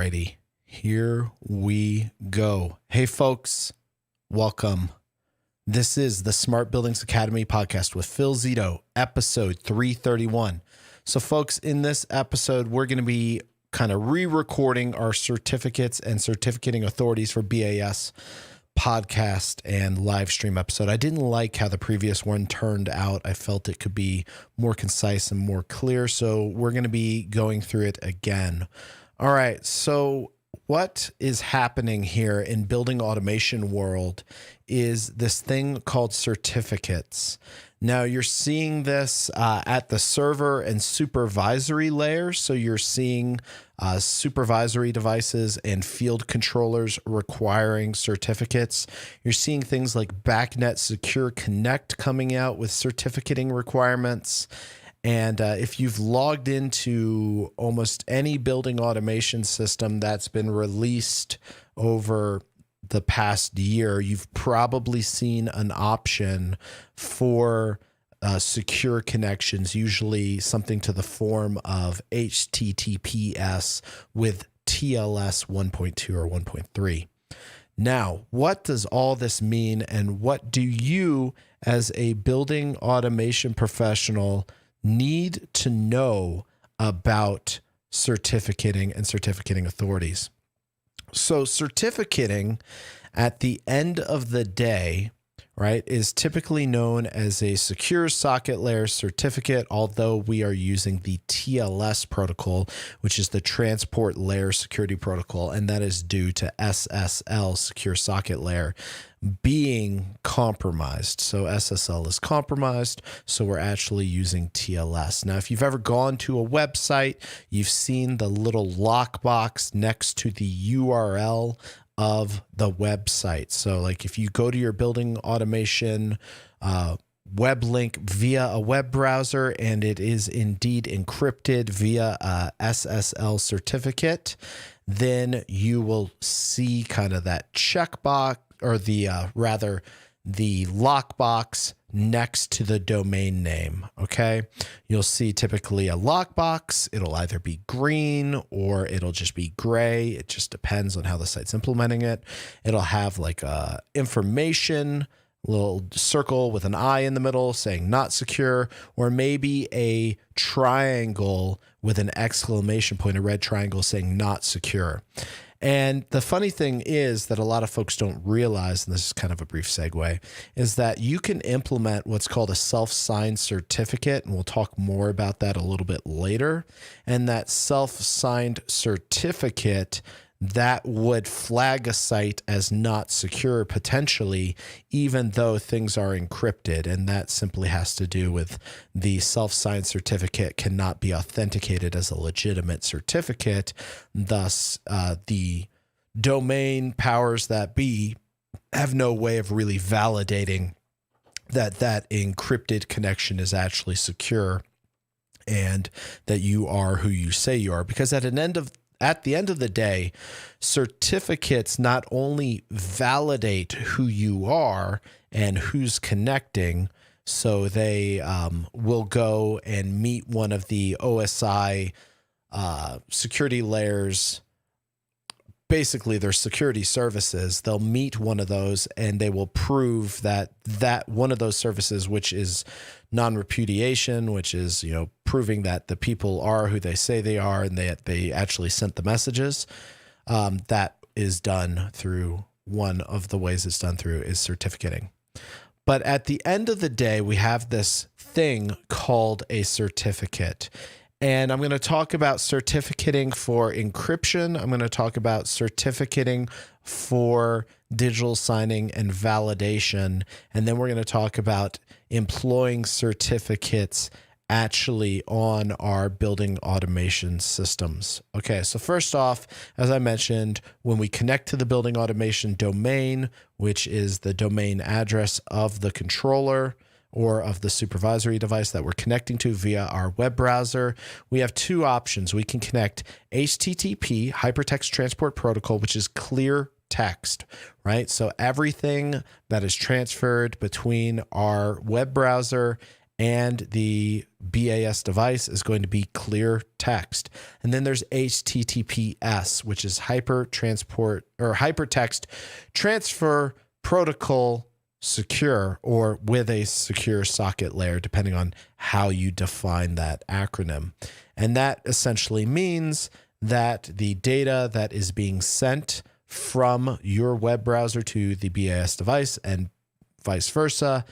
Alrighty, here we go. Hey folks, welcome. This is the Smart Buildings Academy podcast with Phil Zito, episode 331. So folks, in this episode, we're going to be kind of re-recording our certificates and certificating authorities for BAS podcast and live stream episode. I didn't like how the previous one turned out. I felt it could be more concise and more clear. So we're going to be going through it again. All right. So what is happening here in building automation world is this thing called certificates. Now you're seeing this at the server and supervisory layer. So you're seeing supervisory devices and field controllers requiring certificates. You're seeing things like BACnet Secure Connect coming out with certificating requirements. And if you've logged into almost any building automation system that's been released over the past year, you've probably seen an option for secure connections, usually something to the form of HTTPS with TLS 1.2 or 1.3. Now, what does all this mean, and what do you as a building automation professional need to know about certificating and certificating authorities? So certificating at the end of the day, right, is typically known as a secure socket layer certificate, although we are using the TLS protocol, which is the transport layer security protocol, and that is due to SSL, secure socket layer, being compromised. So SSL is compromised, so we're actually using TLS. Now, if you've ever gone to a website, you've seen the little lockbox next to the URL of the website. So like if you go to your building automation web link via a web browser and it is indeed encrypted via a SSL certificate, then you will see kind of that checkbox, or the lockbox next to the domain name. Okay. You'll see typically a lockbox. It'll either be green or it'll just be gray. It just depends on how the site's implementing it. It'll have like a information little circle with an I in the middle saying not secure, or maybe a triangle with an exclamation point, a red triangle saying not secure. And the funny thing is that a lot of folks don't realize, and this is kind of a brief segue, is that you can implement what's called a self-signed certificate, and we'll talk more about that a little bit later. And that self-signed certificate, that would flag a site as not secure potentially, even though things are encrypted. And that simply has to do with the self-signed certificate cannot be authenticated as a legitimate certificate. Thus, the domain powers that be have no way of really validating that that encrypted connection is actually secure and that you are who you say you are. Because at the end of the day, certificates not only validate who you are and who's connecting, so they will go and meet one of the OSI security layers, basically their security services. They'll meet one of those and they will prove that one of those services, which is non-repudiation, which is, proving that the people are who they say they are and they actually sent the messages, that is done through, one of the ways it's done through is certificating. But at the end of the day, we have this thing called a certificate. And I'm going to talk about certificating for encryption. I'm going to talk about certificating for digital signing and validation. And then we're going to talk about employing certificates actually on our building automation systems. Okay, so first off, as I mentioned, when we connect to the building automation domain, which is the domain address of the controller or of the supervisory device that we're connecting to via our web browser, we have two options. We can connect HTTP, Hypertext Transport Protocol, which is clear text, right? So everything that is transferred between our web browser and the BAS device is going to be clear text. And then there's HTTPS, which is hypertext transfer protocol secure, or with a secure socket layer, depending on how you define that acronym. And that essentially means that the data that is being sent from your web browser to the BAS device and vice versa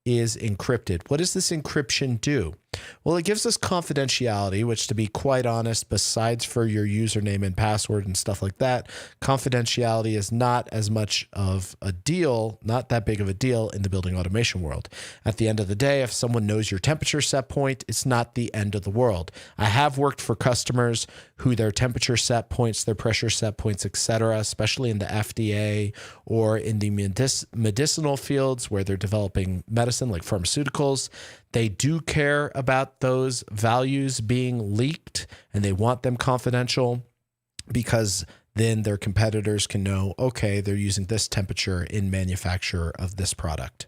is encrypted. What does this encryption do? Well, it gives us confidentiality, which, to be quite honest, besides for your username and password and stuff like that, confidentiality is not as much of a deal, not that big of a deal in the building automation world. At the end of the day, if someone knows your temperature set point, it's not the end of the world. I have worked for customers who their temperature set points, their pressure set points, etc., especially in the FDA or in the medicinal fields where they're developing medicine like pharmaceuticals. They do care about those values being leaked, and they want them confidential because then their competitors can know, okay, they're using this temperature in manufacture of this product.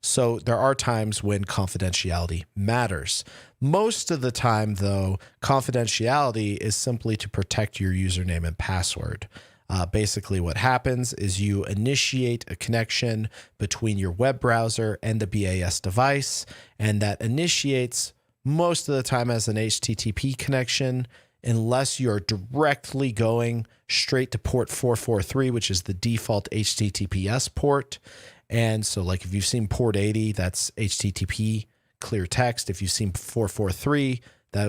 So there are times when confidentiality matters. Most of the time, though, confidentiality is simply to protect your username and password. Basically, what happens is you initiate a connection between your web browser and the BAS device, and that initiates most of the time as an HTTP connection, unless you're directly going straight to port 443, which is the default HTTPS port. And so, like, if you've seen port 80, that's HTTP clear text. If you've seen 443,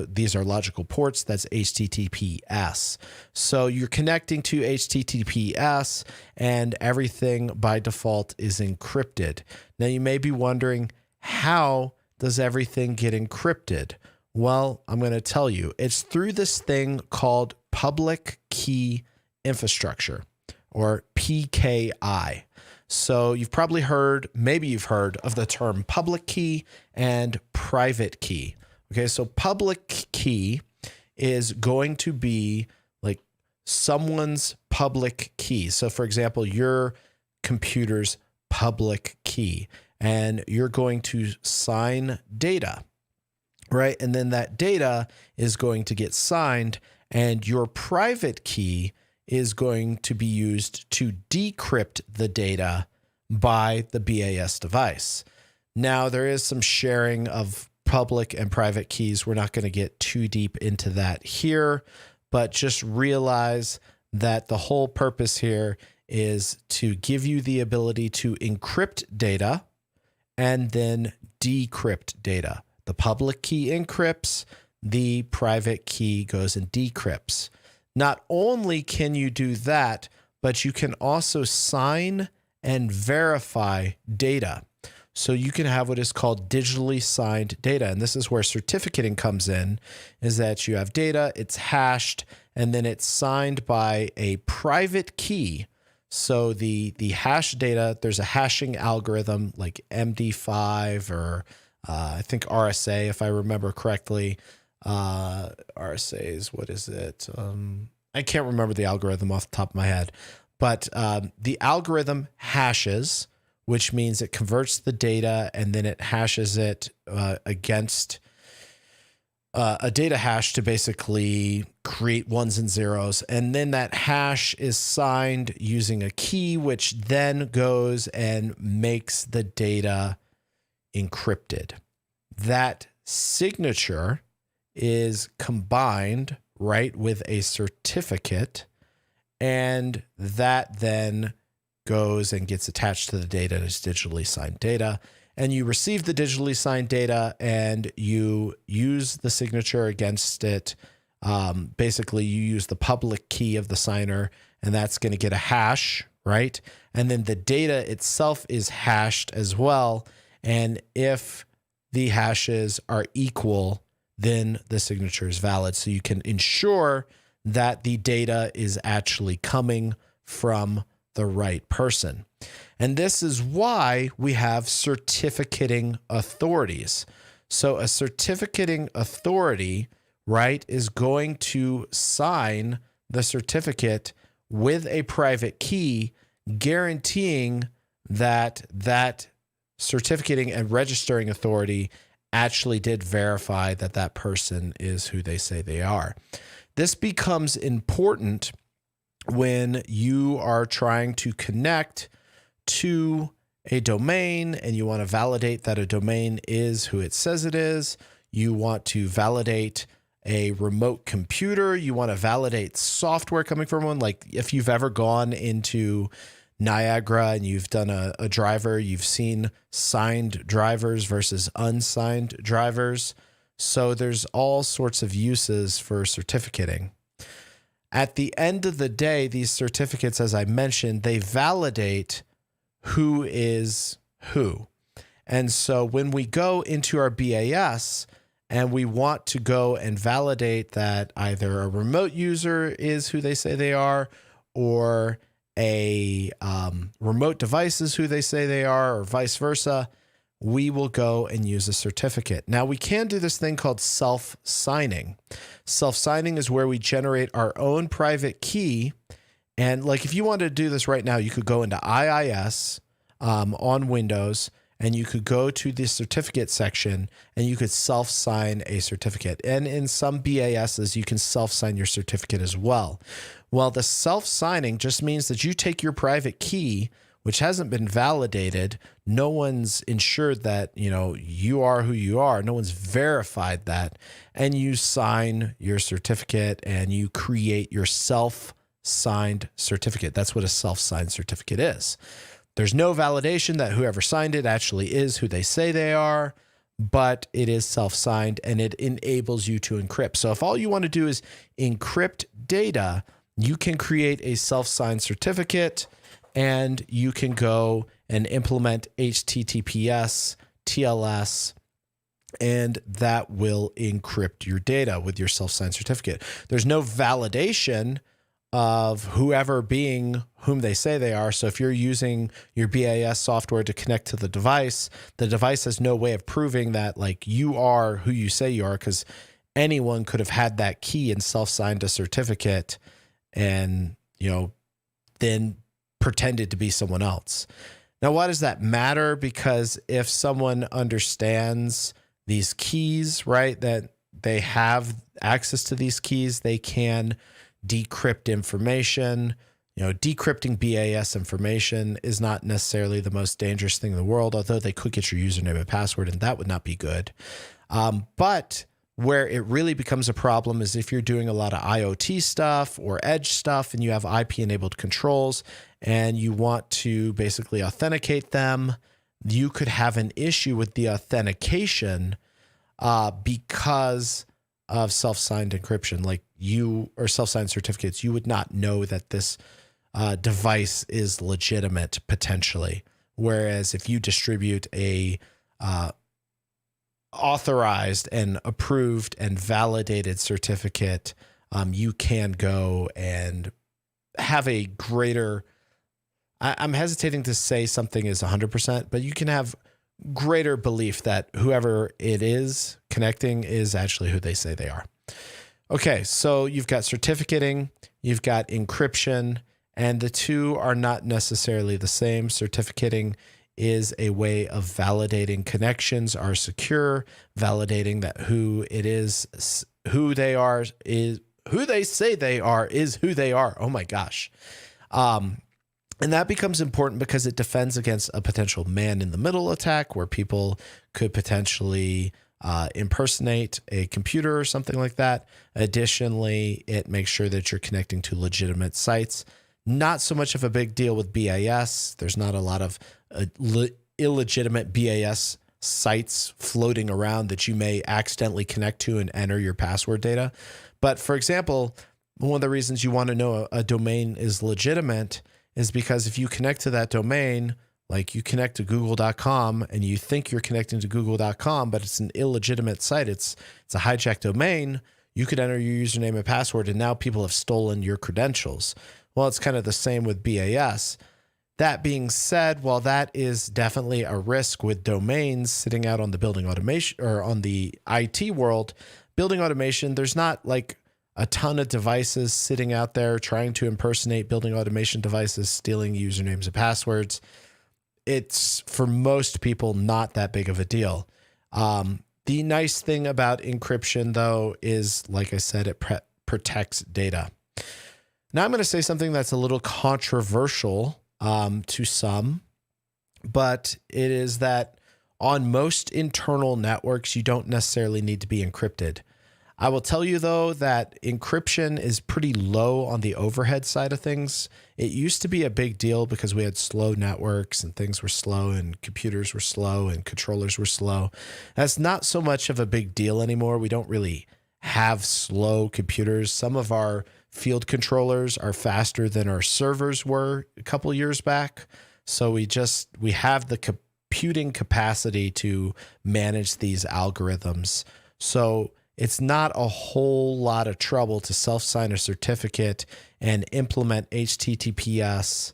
these are logical ports, that's HTTPS. So you're connecting to HTTPS, and everything by default is encrypted. Now you may be wondering, how does everything get encrypted? Well, I'm going to tell you. It's through this thing called public key infrastructure, or PKI. So you've probably heard, maybe you've heard of the term public key and private key. Okay, so public key is going to be like someone's public key. So for example, your computer's public key, and you're going to sign data, right? And then that data is going to get signed, and your private key is going to be used to decrypt the data by the BAS device. Now, there is some sharing of public and private keys. We're not going to get too deep into that here, but just realize that the whole purpose here is to give you the ability to encrypt data and then decrypt data. The public key encrypts, the private key goes and decrypts. Not only can you do that, but you can also sign and verify data. So you can have what is called digitally signed data. And this is where certificating comes in, is that you have data, it's hashed, and then it's signed by a private key. So the hash data, there's a hashing algorithm like MD5 or I think RSA, if I remember correctly. RSA's, what is it? I can't remember the algorithm off the top of my head, but the algorithm hashes, which means it converts the data and then it hashes it against a data hash to basically create ones and zeros. And then that hash is signed using a key, which then goes and makes the data encrypted. That signature is combined, right, with a certificate, and that then goes and gets attached to the data as digitally signed data. And you receive the digitally signed data and you use the signature against it. Basically, you use the public key of the signer, and that's going to get a hash, right? And then the data itself is hashed as well. And if the hashes are equal, then the signature is valid. So you can ensure that the data is actually coming from the right person. And this is why we have certificating authorities. So a certificating authority, right, is going to sign the certificate with a private key, guaranteeing that that certificating and registering authority actually did verify that that person is who they say they are. This becomes important when you are trying to connect to a domain and you want to validate that a domain is who it says it is. You want to validate a remote computer. You want to validate software coming from one. Like if you've ever gone into Niagara and you've done a driver, you've seen signed drivers versus unsigned drivers. So there's all sorts of uses for certificating. At the end of the day, these certificates, as I mentioned, they validate who is who. And so when we go into our BAS and we want to go and validate that either a remote user is who they say they are, or a remote device is who they say they are, or vice versa, we will go and use a certificate. Now, we can do this thing called self-signing. Self-signing is where we generate our own private key. And like if you wanted to do this right now, you could go into IIS on Windows, and you could go to the certificate section and you could self-sign a certificate. And in some BASs, you can self-sign your certificate as well. Well, the self-signing just means that you take your private key, which hasn't been validated. No one's ensured that, you are who you are. No one's verified that. And you sign your certificate and you create your self-signed certificate. That's what a self-signed certificate is. There's no validation that whoever signed it actually is who they say they are, but it is self-signed and it enables you to encrypt. So if all you want to do is encrypt data, you can create a self-signed certificate and you can go and implement HTTPS, TLS, and that will encrypt your data with your self-signed certificate. There's no validation of whoever being whom they say they are. So if you're using your BAS software to connect to the device has no way of proving that like you are who you say you are, because anyone could have had that key and self-signed a certificate and, then pretended to be someone else. Now, why does that matter? Because if someone understands these keys, right, that they have access to these keys, they can decrypt information. Decrypting BAS information is not necessarily the most dangerous thing in the world, although they could get your username and password, and that would not be good. But where it really becomes a problem is if you're doing a lot of IoT stuff or edge stuff and you have IP-enabled controls and you want to basically authenticate them, you could have an issue with the authentication because of self-signed encryption. Like or self-signed certificates, you would not know that this device is legitimate potentially. Whereas if you distribute a authorized and approved and validated certificate, you can go and have a greater, I'm hesitating to say something is 100%, but you can have greater belief that whoever it is connecting is actually who they say they are. Okay, so you've got certificating, you've got encryption, and the two are not necessarily the same. Certificating is a way of validating connections are secure, validating that who it is, who they are, is who they say they are, is who they are. Oh my gosh. And that becomes important because it defends against a potential man-in-the-middle attack where people could potentially impersonate a computer or something like that. Additionally, it makes sure that you're connecting to legitimate sites. Not so much of a big deal with BAS. There's not a lot of illegitimate BAS sites floating around that you may accidentally connect to and enter your password data. But for example, one of the reasons you want to know a domain is legitimate is because if you connect to that domain, like you connect to google.com and you think you're connecting to google.com, but it's an illegitimate site, it's a hijacked domain, you could enter your username and password and now people have stolen your credentials. Well, it's kind of the same with BAS. That being said, while that is definitely a risk with domains sitting out on the building automation or on the IT world, building automation, there's not like a ton of devices sitting out there trying to impersonate building automation devices, stealing usernames and passwords. It's for most people not that big of a deal. The nice thing about encryption, though, is, like I said, it protects data. Now I'm going to say something that's a little controversial to some, but it is that on most internal networks, you don't necessarily need to be encrypted. I will tell you, though, that encryption is pretty low on the overhead side of things. It used to be a big deal because we had slow networks and things were slow and computers were slow and controllers were slow. That's not so much of a big deal anymore. We don't really have slow computers. Some of our field controllers are faster than our servers were a couple years back. So we have the computing capacity to manage these algorithms. So it's not a whole lot of trouble to self-sign a certificate and implement HTTPS,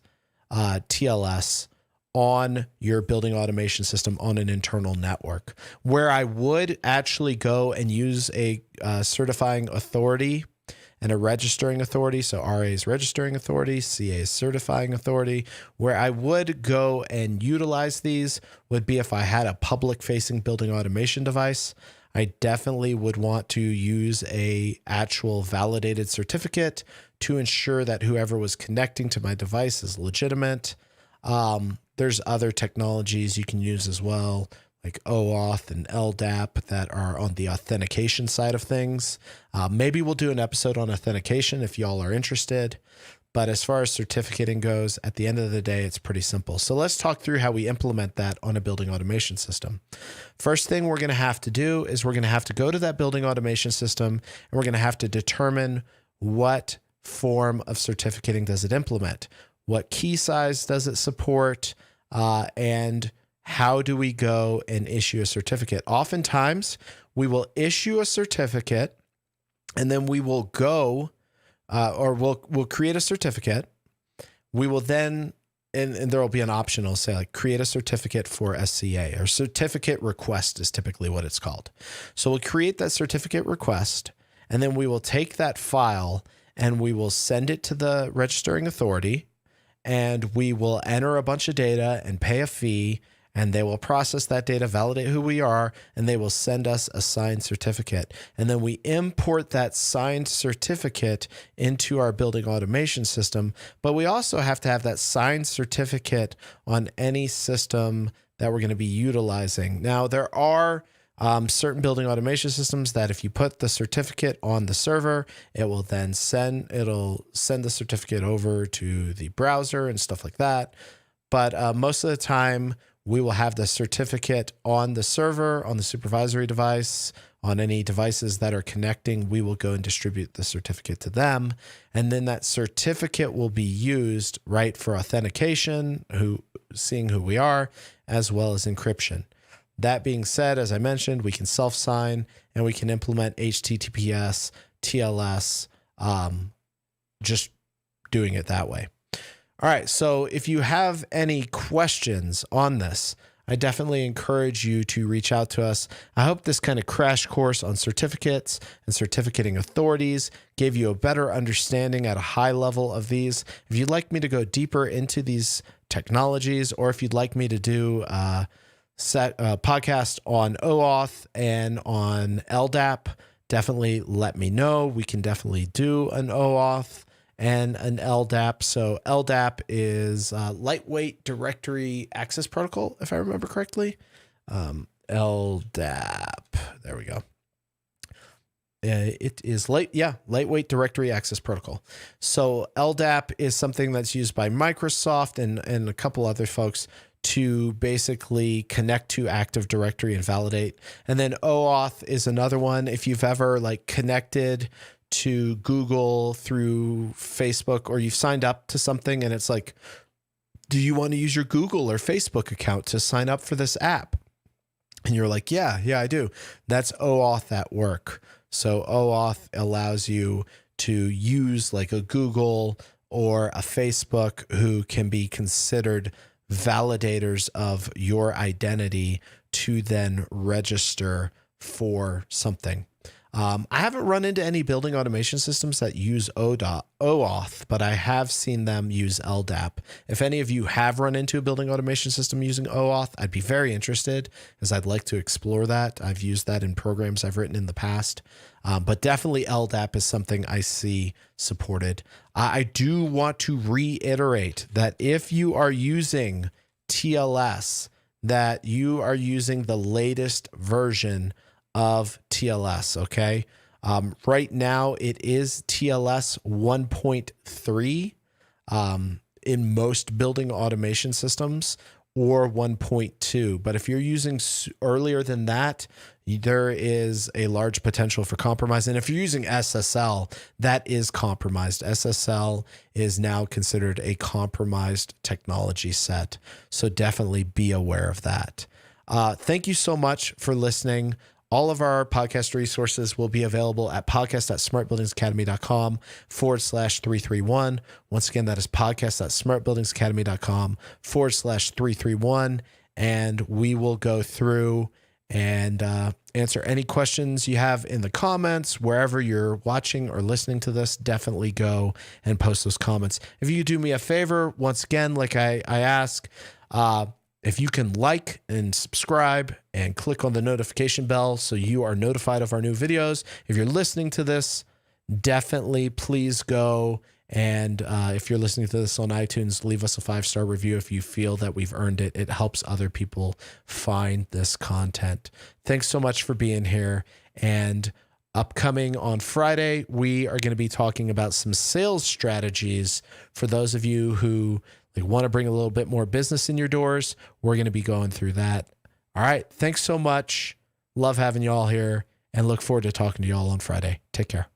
TLS on your building automation system on an internal network. Where I would actually go and use a certifying authority and a registering authority, so RA is registering authority, CA is certifying authority, where I would go and utilize these would be if I had a public-facing building automation device. I definitely would want to use a actual validated certificate to ensure that whoever was connecting to my device is legitimate. There's other technologies you can use as well, like Oauth and Ldap, that are on the authentication side of things. Maybe we'll do an episode on authentication if y'all are interested. But as far as certificating goes, at the end of the day, it's pretty simple. So let's talk through how we implement that on a building automation system. First thing we're going to have to do is we're going to have to go to that building automation system, and we're going to have to determine what form of certificating does it implement, what key size does it support, and how do we go and issue a certificate. Oftentimes, we will issue a certificate, and then we will go we'll create a certificate. We will then, and there will be an option, I'll say like create a certificate for SCA, or certificate request is typically what it's called. So we'll create that certificate request, and then we will take that file and we will send it to the registering authority, and we will enter a bunch of data and pay a fee, and they will process that data, validate who we are, and they will send us a signed certificate. And then we import that signed certificate into our building automation system. But we also have to have that signed certificate on any system that we're going to be utilizing. Now, there are certain building automation systems that if you put the certificate on the server, it'll send the certificate over to the browser and stuff like that. But most of the time, we will have the certificate on the server, on the supervisory device, on any devices that are connecting. We will go and distribute the certificate to them. And then that certificate will be used, right, for authentication, seeing who we are, as well as encryption. That being said, as I mentioned, we can self-sign and we can implement HTTPS, TLS, just doing it that way. All right, so if you have any questions on this, I definitely encourage you to reach out to us. I hope this kind of crash course on certificates and certificating authorities gave you a better understanding at a high level of these. If you'd like me to go deeper into these technologies, or if you'd like me to do a podcast on Oauth and on Ldap, definitely let me know. We can definitely do an Oauth and an Ldap. So Ldap is Lightweight Directory Access Protocol, if I remember correctly. Ldap, there we go. It is Lightweight Directory Access Protocol. So Ldap is something that's used by Microsoft and a couple other folks to basically connect to Active Directory and validate. And then Oauth is another one. If you've ever connected to Google through Facebook, or you've signed up to something and it's like, do you want to use your Google or Facebook account to sign up for this app? And you're like, yeah, I do. That's Oauth at work. So Oauth allows you to use like a Google or a Facebook who can be considered validators of your identity to then register for something. I haven't run into any building automation systems that use Oauth, but I have seen them use Ldap. If any of you have run into a building automation system using Oauth, I'd be very interested, as I'd like to explore that. I've used that in programs I've written in the past, but definitely Ldap is something I see supported. I do want to reiterate that if you are using TLS, that you are using the latest version of TLS, okay? Right now, it is TLS 1.3 in most building automation systems, or 1.2. But if you're using earlier than that, there is a large potential for compromise. And if you're using SSL, that is compromised. SSL is now considered a compromised technology set. So definitely be aware of that. Thank you so much for listening. All of our podcast resources will be available at podcast.smartbuildingsacademy.com/331. Once again, that is podcast.smartbuildingsacademy.com/331. And we will go through and answer any questions you have in the comments. Wherever you're watching or listening to this, definitely go and post those comments. If you do me a favor, once again, like I ask, if you can like and subscribe and click on the notification bell so you are notified of our new videos. If you're listening to this, definitely please go. And if you're listening to this on iTunes, leave us a 5-star review if you feel that we've earned it. It helps other people find this content. Thanks so much for being here. And upcoming on Friday, we are going to be talking about some sales strategies for those of you who want to bring a little bit more business in your doors. We're going to be going through that. All right. Thanks so much. Love having you all here and look forward to talking to you all on Friday. Take care.